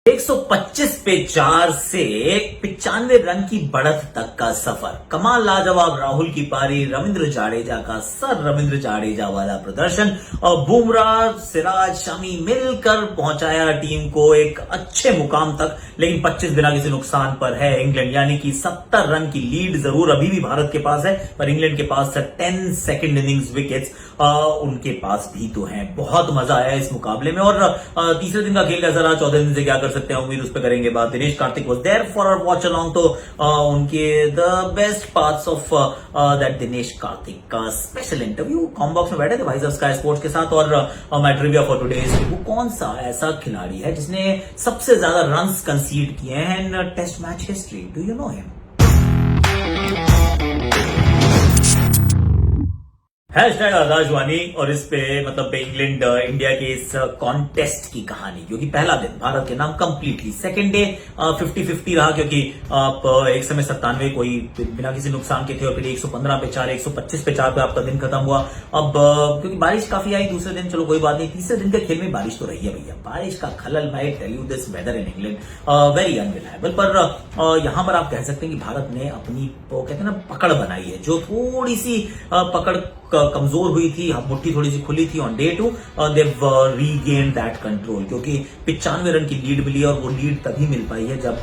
125 पे 4 से 95 रन की बढ़त तक का सफर। कमाल लाजवाब राहुल की पारी, रविंद्र जाडेजा का सर रविंद्र जाडेजा वाला प्रदर्शन और बुमराह सिराज शमी मिलकर पहुंचाया टीम को एक अच्छे मुकाम तक। लेकिन 25 बिना किसी नुकसान पर है इंग्लैंड, यानी कि 70 रन की लीड जरूर अभी भी भारत के पास है, पर इंग्लैंड के पास 10 सेकंड इनिंग्स विकेट्स उनके पास भी तो हैं। बहुत मजा आया इस मुकाबले में। और तीसरे दिन का खेल कैसा रहा, 14 दिन से क्या कर सकते हैं, उम्मीद उस पर करेंगे बात। Dinesh Karthik was there for our watch along, तो उनके the best parts of that Dinesh Karthik का स्पेशल इंटरव्यू कॉम्बॉक्स में बैठे थे भाई साहब स्काई स्पोर्ट्स के साथ। और मैं ट्रिविया फॉर टुडे, वो कौन सा ऐसा खिलाड़ी है जिसने सबसे ज्यादा रन्स कंसीड किए हैं in test match history? Do you know him? Hashtag Akashvani, और इस पे मतलब इंग्लैंड इंडिया के इस कॉन्टेस्ट की कहानी, क्योंकि पहला दिन भारत के नाम कंप्लीटली, सेकंड डे 50-50 रहा, क्योंकि आप एक समय 97 कोई बिना किसी नुकसान के थे और फिर 115 पे 4, 125 पे 4 पे आपका दिन खत्म हुआ। अब क्योंकि बारिश काफी आई दूसरे दिन, चलो कोई बात नहीं, तीसरे दिन के खेल में बारिश तो रही है भैया, बारिश का खलल। भाई tell you this weather in England very unreliable. पर यहां पर आप कह सकते हैं कि भारत ने अपनी कहते हैं ना पकड़ बनाई है, जो थोड़ी सी पकड़ कमजोर हुई थी, मुट्ठी थोड़ी सी खुली थी on day 2, they regain that control, क्योंकि 95 रन की लीड मिली और वो लीड तभी मिल पाई है जब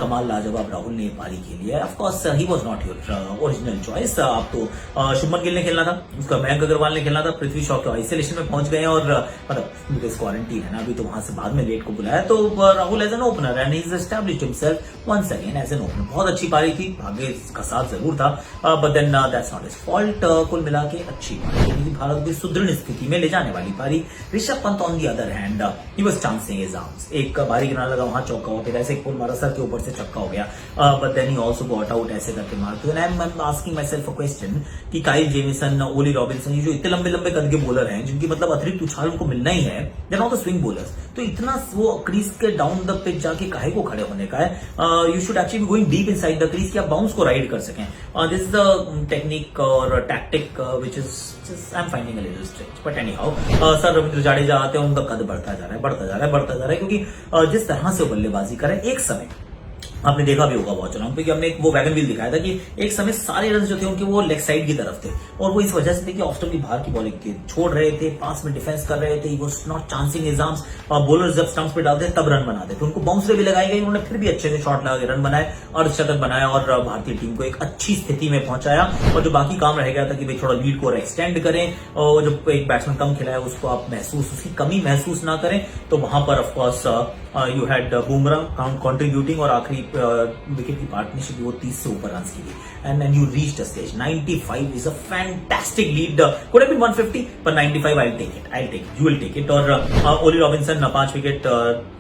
कमाल लाजवाब राहुल ने पारी खेली है। Of course he was not your original choice. आप तो शुभमन गिल ने खेलना था, उसका मयंक अग्रवाल ने खेलना था, पृथ्वी शॉ के आइसोलेशन में पहुंच गए हैं और मतलब क्वारंटीन है ना अभी, तो वहां से बाद में लेट को बुलाया, तो Rahul as an opener and he is established himself once again as an opener. बहुत अच्छी पारी थी, भाग्य का साथ जरूर था, but then that's not his fault. कुल मिला के अच्छी पारी, भारत की सुदृढ़ स्थिति में ले जाने वाली पारी। Rishabh Pant on the other hand he was chancing his arms, एक बारी किनारा लगा वहां चौका हो, फिर ऐसे एक पुल मारा सर के ऊपर से छक्का हो गया, but then he also got out ऐसे करके मारते। I am asking myself a question कि काइल जेमिसन, ओली रॉबिन्सन, ये जो इतने लंबे लंबे कद के बॉलर हैं जिनकी मतलब अतिरिक्त उछाल उनको मिलना ही है, they are not the swing bowlers, तो इतना वो क्रीज के डाउन द पिच जाके काहे को खड़े होने का है? You should actually going deep inside the crease कि आप बाउंस को राइड कर सकें। दिस इज द टेक्निक और tactic which is I am finding a little strange, but anyhow sir Ravindra Jadeja आते हैं, उनका कद बढ़ता जा रहा है, क्योंकि जिस तरह से वो बल्लेबाजी कर रहे हैं, एक समय आपने देखा भी होगा वॉच अलाउंड पे कि हमने वो वैगन व्हील दिखाया था कि एक समय सारे रन जो थे उनके वो लेग साइड की तरफ थे, और वो इस वजह से थे कि ऑफ स्टंप की बाहर की बॉलिंग छोड़ रहे थे, पास में डिफेंस कर रहे थे, he was not chancing his arms. Bowlers जब स्टंप्स पे डालते तब रन बनाते थे, उनको बाउंसरे भी लगाई गई, उन्होंने फिर भी अच्छे से शॉट लगा के रन बनाए, अर्धशतक बनाया और भारतीय टीम को एक अच्छी स्थिति में पहुंचाया। और जो बाकी काम रह गया था कि भाई थोड़ा लीड को एक्सटेंड करें, और जो एक बैट्समैन कम खिलाया उसको आप उसकी कमी महसूस ना करें, तो वहां पर of course you had Bumrah contributing, और आखिरी विकेट की पार्टनरशिप वो 30 से ऊपर रन की थी, and you reached a stage 95 is a fantastic lead, could have been 150, पर 95 I take it, you will take it. और Ollie Robinson 5 wicket,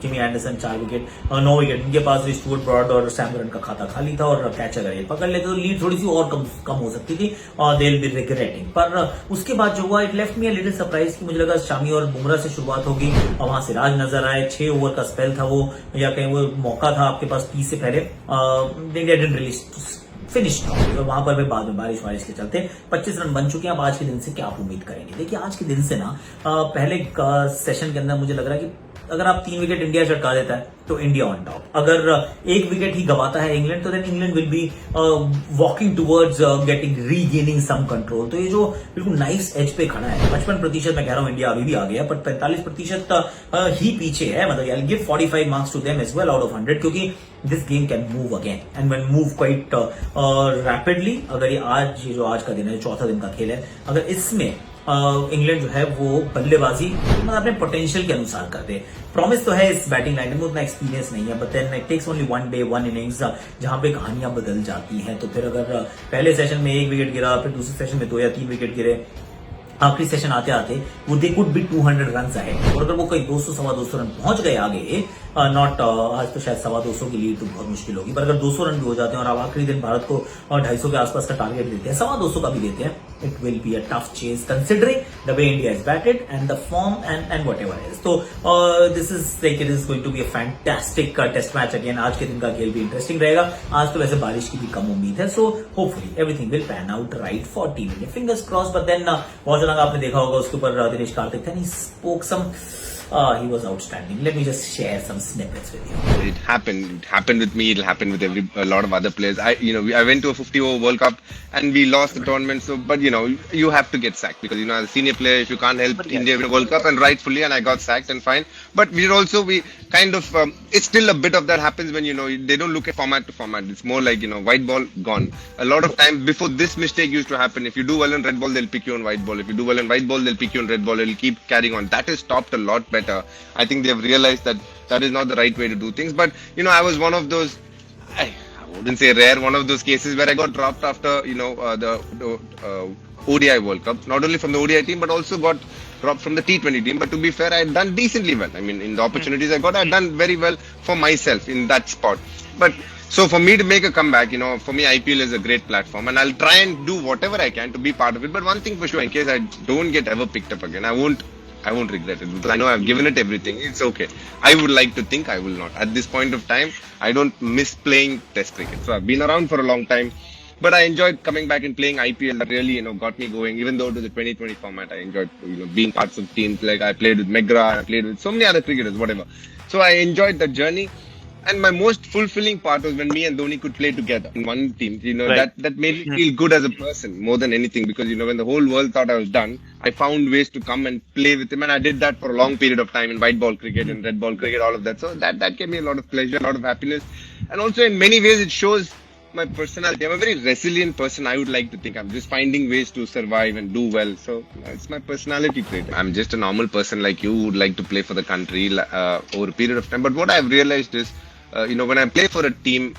Jimmy Anderson 4 wicket, 9 wicket, इनके पास स्टुअर्ट ब्रॉड और सैम करन का खाता खाली था, और कैच अगर ये पकड़ लेते तो लीड थोड़ी सी और कम हो सकती थी, और दे विल बी रिग्रेटिंग। पर उसके बाद जो हुआ, it left me a little surprise कि मुझे लगा शामी और बुमराह से शुरुआत होगी, और वहां सिराज नजर आए, 6 ओवर का स्पेल था वो, या कहीं वो मौका था आपके पास 30 से पहले, फिनिश था, और वहां पर भी बाद में बारिश के चलते 25 रन बन चुके हैं। अब आज के दिन से क्या आप उम्मीद करेंगे? देखिए आज के दिन से ना पहले सेशन के अंदर मुझे लग रहा है कि अगर आप 3 विकेट इंडिया चटका देता है तो इंडिया ऑन टॉप, अगर 1 विकेट ही गवाता है इंग्लैंड तो then England will be walking towards getting regaining some control. तो ये जो बिल्कुल नाइस एज पे खड़ा है, 55% मैं कह रहा हूं इंडिया अभी भी आ गया, पर 45% ही पीछे है, मतलब I give 45 marks to them as well out of 100, क्योंकि this game can move again and when move quite rapidly. अगर ये आज का दिन है, चौथा दिन का खेल है, अगर इसमें इंग्लैंड जो है वो बल्लेबाजी मतलब अपने पोटेंशियल के अनुसार कर दे, प्रॉमिस तो है इस बैटिंग लाइन में, उतना एक्सपीरियंस नहीं है, but then it takes only 1 day 1 innings, जहां पे कहानियां बदल जाती हैं। तो फिर अगर पहले सेशन में 1 विकेट गिरा, फिर दूसरे सेशन में 2 या 3 विकेट गिरे, आखिरी सेशन आते आते वो दे कुड बी 200 रन है, और अगर वो कहीं 200 सवा 200 रन पहुंच गए आगे, नॉट आज तो शायद 225 की लीड तो बहुत मुश्किल होगी, पर अगर 200 रन भी हो जाते हैं और आप आखिरी दिन भारत को 250 के आसपास का टारगेट देते हैं, 225 का भी देते हैं, it will be a tough chase considering the way India is batted and the form and whatever is. तो this is like it is going to be a fantastic test match again. आज के दिन का खेल भी interesting रहेगा, आज तो वैसे बारिश की भी कम उम्मीद है, so hopefully everything will pan out right for team India, fingers cross. But then बहुत ज्यादा आपने देखा होगा उसके ऊपर दिनेश कार्तिक थे, spoke some he was outstanding. Let me just share some snippets with you. It happened. It happened with me. It'll happen with a lot of other players. I went to a 50-over World Cup and we lost the tournament. So, but you have to get sacked because as a senior player, if you can't help India win a World Cup, and rightfully, and I got sacked and fine. But we kind of it's still a bit of that happens when they don't look at format to format. It's more like white ball gone. A lot of time before this mistake used to happen. If you do well in red ball, they'll pick you on white ball. If you do well in white ball, they'll pick you on red ball. It'll keep carrying on. That is stopped a lot better. I think they've realized that is not the right way to do things. But I was one of those. I wouldn't say rare. One of those cases where I got dropped after the ODI World Cup. Not only from the ODI team, but also got dropped from the T20 team. But to be fair, I had done decently well. I mean, in the opportunities I got, I had done very well for myself in that spot. But so for me to make a comeback, for me IPL is a great platform, and I'll try and do whatever I can to be part of it. But one thing for sure, in case I don't get ever picked up again, I won't regret it because I know I've given it everything. It's okay. I would like to think I will not. At this point of time, I don't miss playing Test cricket. So I've been around for a long time, but I enjoyed coming back and playing IPL. That really, got me going. Even though it was a 2020 format, I enjoyed, being parts of teams. Like I played with Megra, I played with so many other cricketers, whatever. So I enjoyed that journey. And my most fulfilling part was when me and Dhoni could play together in one team. Right. That made me feel good as a person more than anything, because when the whole world thought I was done, I found ways to come and play with him, and I did that for a long period of time in white ball cricket and red ball cricket, all of that. So that gave me a lot of pleasure, a lot of happiness, and also in many ways it shows my personality. I'm a very resilient person. I would like to think I'm just finding ways to survive and do well. So it's my personality trait. I'm just a normal person like you who would like to play for the country over a period of time. But what I've realized is, when I play for a team,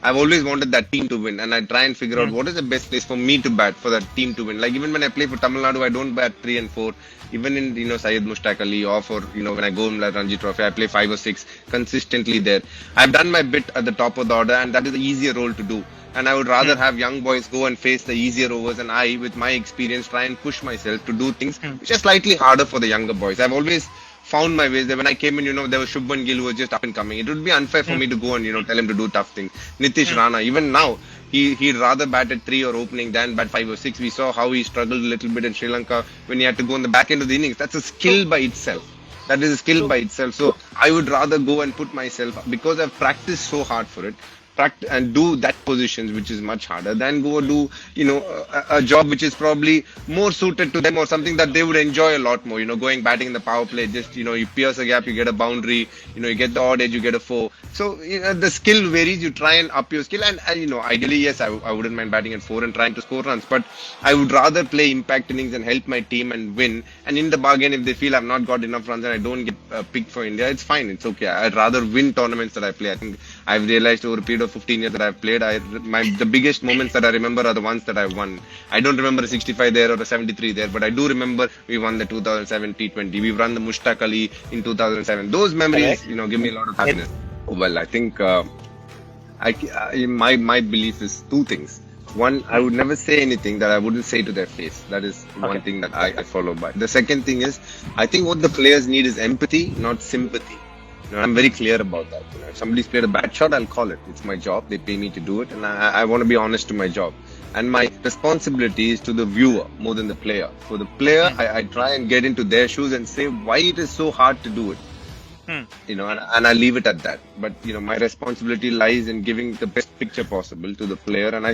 I've always wanted that team to win, and I try and figure out what is the best place for me to bat for that team to win. Like even when I play for Tamil Nadu, I don't bat 3 and 4. Even in Syed Mushtaq Ali, or for when I go in like Ranji Trophy, I play 5 or 6 consistently there. I've done my bit at the top of the order, and that is the easier role to do. And I would rather have young boys go and face the easier overs, and I, with my experience, try and push myself to do things which are slightly harder for the younger boys. I've always found my ways. That when I came in, there was Shubman Gill who was just up and coming. It would be unfair for me to go and tell him to do tough things. Nitish Rana, even now, he'd rather bat at 3 or opening than bat 5 or 6. We saw how he struggled a little bit in Sri Lanka when he had to go in the back end of the innings. That's a skill by itself. That is a skill by itself. So I would rather go and put myself, because I've practiced so hard for it, and do that positions, which is much harder, than go do a job which is probably more suited to them, or something that they would enjoy a lot more. Going batting in the power play, just you pierce a gap, you get a boundary, you get the odd edge, you get a 4. So the skill varies. You try and up your skill, and ideally, yes, I wouldn't mind batting at 4 and trying to score runs, but I would rather play impact innings and help my team and win. And in the bargain, if they feel I've not got enough runs and I don't get picked for India, it's fine, it's okay. I'd rather win tournaments that I play. I think I've realized over a period of 15 years that I've played, the biggest moments that I remember are the ones that I won. I don't remember a 65 there or a 73 there, but I do remember we won the 2007 T20. We've run the Mushtaq Ali in 2007. Those memories, give me a lot of happiness. Well, I think my belief is 2 things. One, I would never say anything that I wouldn't say to their face. That is one thing that I follow by. The second thing is, I think what the players need is empathy, not sympathy. I'm very clear about that. If somebody's played a bad shot, I'll call it. It's my job. They pay me to do it, and I want to be honest to my job. And my responsibility is to the viewer more than the player. For the player, I try and get into their shoes and say why it is so hard to do it. And I leave it at that. But my responsibility lies in giving the best picture possible to the player, and I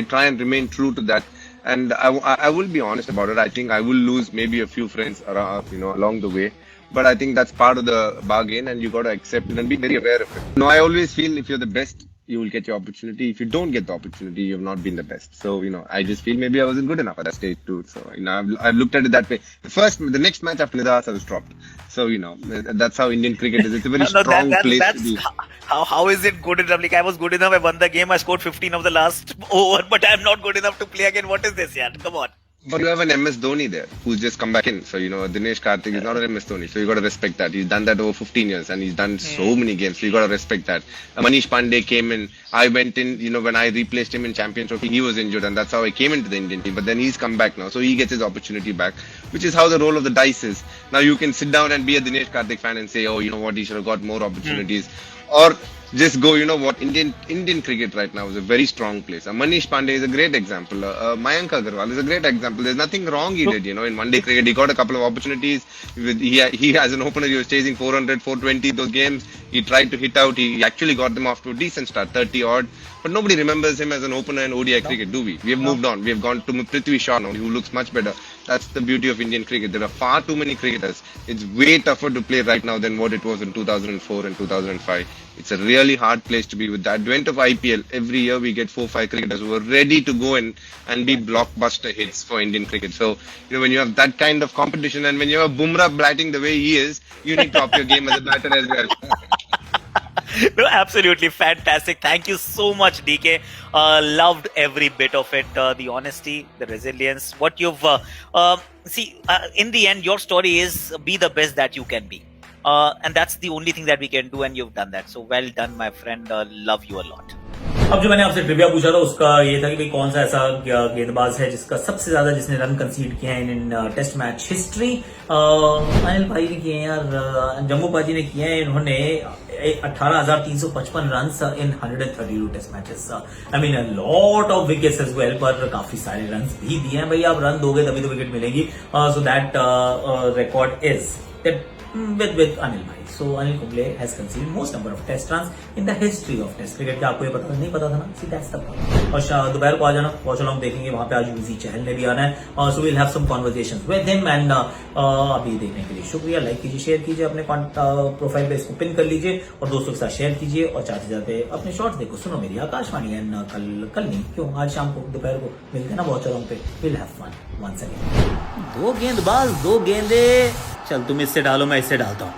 try and remain true to that. And I will be honest about it. I think I will lose maybe a few friends around, along the way. But I think that's part of the bargain, and you got to accept it and be very aware of it. I always feel if you're the best, you will get your opportunity. If you don't get the opportunity, you have not been the best. So, I just feel maybe I wasn't good enough at that stage too. So, I've looked at it that way. The next match after Nidas, I was dropped. So, that's how Indian cricket is. It's a very strong place to be. How is it good enough? Like, I was good enough, I won the game, I scored 15 of the last over, but I'm not good enough to play again. What is this, yaar? Come on. But you have an MS Dhoni there who's just come back in. So, Dinesh Karthik is not an MS Dhoni. So, you got to respect that. He's done that over 15 years and he's done so many games. So, you got to respect that. Manish Pandey came in. I went in, when I replaced him in Champions Trophy, he was injured and that's how I came into the Indian team. But then he's come back now. So, he gets his opportunity back. which is how the roll of the dice is. Now you can sit down and be a Dinesh Karthik fan and say, oh, you know what, he should have got more opportunities, or just go, you know what, Indian cricket right now is a very strong place. Manish Pandey is a great example. Mayank Agarwal is a great example. There's nothing wrong he did, you know, in one day cricket. He got a couple of opportunities. He as an opener, he was chasing 400, 420 those games. He tried to hit out. He actually got them off to a decent start, 30 odd. But nobody remembers him as an opener in ODI cricket, do we? We have moved on. We have gone to Prithvi Shaw now, who looks much better. That's the beauty of Indian cricket. There are far too many cricketers. It's way tougher to play right now than what it was in 2004 and 2005. It's a really hard place to be. With the advent of IPL, every year we get 4-5 cricketers who are ready to go in and be blockbuster hits for Indian cricket. So, you know, when you have that kind of competition and when you have Bumrah batting the way he is, you need to up your game as a batter as well. No, absolutely fantastic. Thank you so much, DK. Loved every bit of it. The honesty, the resilience, what you've in the end, your story is be the best that you can be. And that's the only thing that we can do, and you've done that. So well done, my friend. Love you a lot. अब जो मैंने आपसे trivia पूछा था उसका ये था कि भाई कौन सा ऐसा गेंदबाज है जिसका सबसे ज्यादा जिसने रन कंसीड किए हैं in test match history. Anil भाई ने किए हैं यार, जम्मू पाजी ने किए हैं, इन्होंने 18,355 run in 132 test matches. I mean a lot of wickets as well, पर काफी सारे रन भी दिए हैं। भाई आप रन दोगे तभी तो विकेट मिलेगी। So that record is with Anil bhai. So Anil Kumble has conceded most number of test runs in the history of test cricket. क्या आपको ये पता नहीं पता था ना? See that's the problem. और दोपहर को आ जाना, वॉच अलॉन्ग देखेंगे, वहां पे आज यूजी चहल ने भी आना है। So we'll have some conversations with him and अभी देखने के लिए शुक्रिया। लाइक कीजिए, शेयर कीजिए, अपने प्रोफाइल पे इसको पिन कर लीजिए और दोस्तों के साथ शेयर कीजिए। और चाहते जाते अपने शॉर्ट्स देखो, सुनो मेरी आकाशवाणी एंड कल नहीं क्यों आज शाम को दोपहर को मिलते हैं ना वॉच अलॉन्ग पे। We'll have fun once again. दो गेंदबाज दो गेंदे, चल तुम इससे डालो मैं इससे डालता हूँ,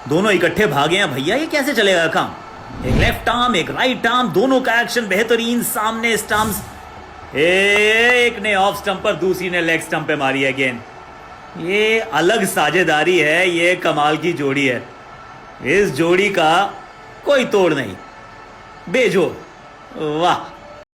दोनों इकट्ठे भागे हैं भैया, ये कैसे चलेगा काम? एक लेफ्ट आर्म एक राइट आर्म, दोनों का एक्शन बेहतरीन, सामने स्टंप्स, एक ने ऑफ स्टंप पर दूसरी ने लेग स्टंप पे मारी है गेंद। ये अलग साझेदारी है, ये कमाल की जोड़ी है, इस जोड़ी का कोई तोड़ नहीं, बेजोड़, वाह।